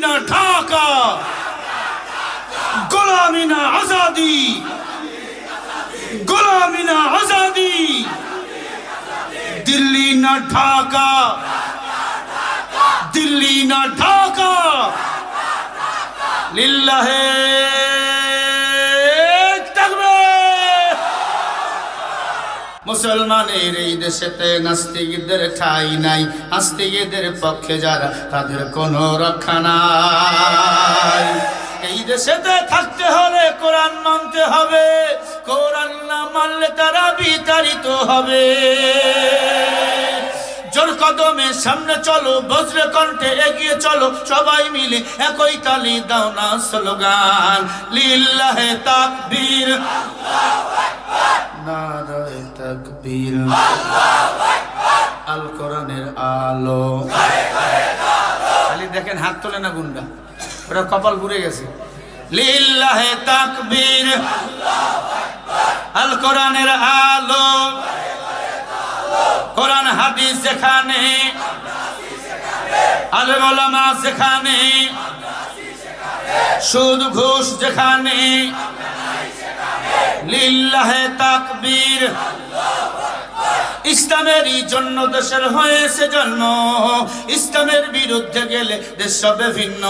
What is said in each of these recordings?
না ঢাকা, গোলামি না আজাদি, গোলামি না আজাদি, দিল্লি না ঢাকা, দিল্লি না ঢাকা, লিল্লাহে তাকবীর। মুসলমানের এই দেশেতে নাস্তিকদের ঠাঁই নাই, নাস্তিকদের পক্ষে যারা তাদের কোনো রক্ষা নাই। এই দেশেতে থাকতে হলে কোরআন মানতে হবে, কোরআন না মানলে তারা বিতাড়িত হবে। জোর কদমে সামনে চলো, বজ্র কণ্ঠে এগিয়ে চলো, সবাই মিলে একই তালি দাও না স্লোগান, লিল্লাহে তাকবীর, নারায়ে তাকবীর, আল কোরআনের আলো। খালি দেখেন হাত তোলে না গুন্ডা, ওরা কপাল ঘুরে গেছে। লিল্লাহে তাকবীর, আল কোরআনের আলো, কোরআন হাদিস যেখানে, আলেম ওলামা যেখানে, সুদ ঘুষ যেখানে, লিল্লাহে তাকবীর। ইসলামেরই জন্য দেশের হয়েছে জন্ম, ইসলামের বিরুদ্ধে গেলে দেশ হবে ভিন্ন।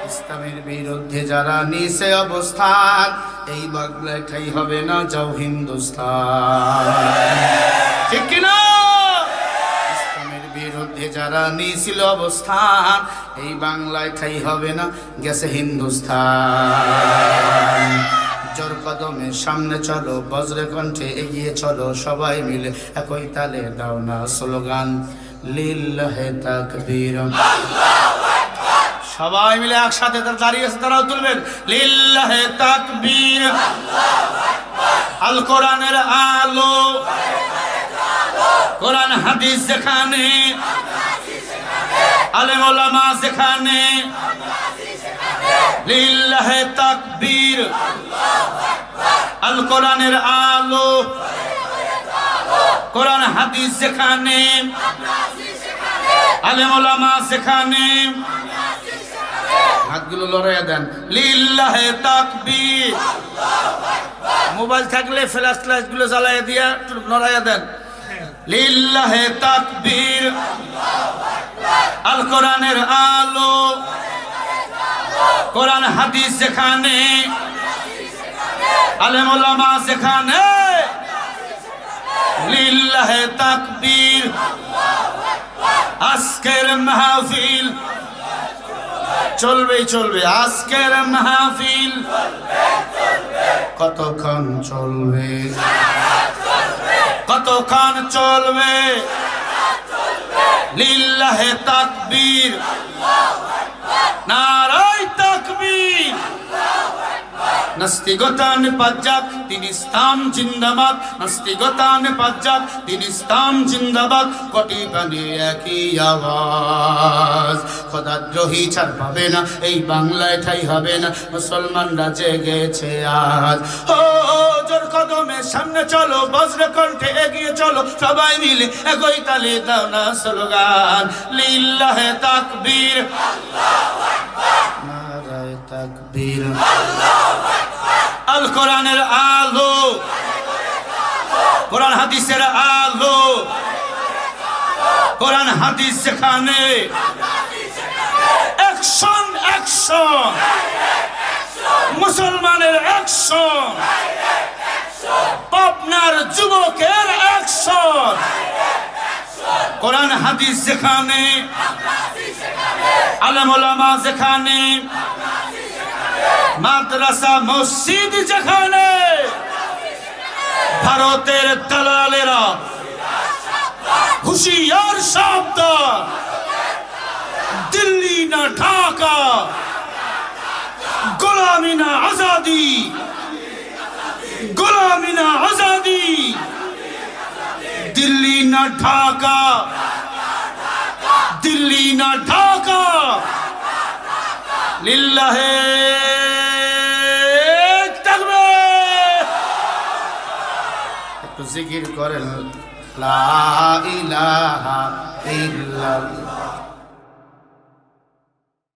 ইসলামের বিরুদ্ধে যারা নিছে অবস্থান, এই বাংলায় ঠাই হবে না, যাও হিন্দুস্তান, ঠিক কিনা? ইসলামের বিরুদ্ধে যারা নিছিল অবস্থান, এই বাংলায় ঠাই হবে না, গেছে হিন্দুস্তান। জোর কদমে সামনে চলো, বজ্র কণ্ঠে এগিয়ে চলো, সবাই মিলে একই তালে দাও না স্লোগান, লিল্লাহে তাকবীর। সবাই মিলে একসাথে দাঁড়িয়ে আছে, তারাও তুলবেন, লিল্লাহে তাকবীর, আল কোরআনের আলো, কোরআন হাদিস যেখানে, আলেম ওলামা যেখানে, লিল্লাহে তাকবীর, আল কোরআনের আলো, কোরআন হাদিস যেখানে, আলেম ওলামা যেখানে। হাতগুলো লড়াইয়া দেন, লিল্লাহে তাকবীর। মোবাইল থাকলে ফ্ল্যাশ গুলো জ্বালাইয়া দিয়া লড়াইয়া দেন, লিল্লাহে তাকবীর, আল কোরআনের আলো, কোরআন হাদিস যেখানে, আলেম ওলামা যেখানে, লিল্লাহে তাকবীর। আজকের মাহফিল চলবে চলবে, আজকের মাহফিল কতক্ষণ চলবে, কতক্ষণ চলবে, লিল্লাহে তাকবীর, নারায়ে তাকবীর। নাস্তিকতা নিপাত যাক, দিন ইসলাম জিন্দাবাদ, নাস্তিকতা নিপাত যাক, দিন ইসলাম জিন্দাবাদ, কোটি প্রাণে একই আওয়াজ, খোদাদ্রোহী ছাড় পাবে না, এই বাংলায় ঠাই হবে না, মুসলমানরা জেগেছে আজ। ও জোর কদমে সামনে চলো, বজ্র কণ্ঠে এগিয়ে চলো, সবাই মিলে একই তালে দাও না স্লোগান, লিল্লাহে তাকবীর, নারায়ে তাকবীর, আল কোরআনের আলো, কোরআন হাদিসের আলো, কোরআন হাদিস যেখানে, অ্যাকশন অ্যাকশন, মুসলমানের অ্যাকশন, পাবনার যুবকের অ্যাকশন, কোরআন হাদিস যেখানে, আলেম ওলামা যেখানে, মাদ্রাসা মসজিদ যেখানে, ভারতের দালালেরা হুঁশিয়ার সাবধান, দিল্লি না ঢাকা, গোলামি না আজাদি, গোলামি না আজাদি, দিল্লি না ঢাকা, দিল্লি না ঢাকা, লিল্লাহে তাকবীর। একটু জিকির করেন, লা ইলাহা ইল্লাল্লাহ।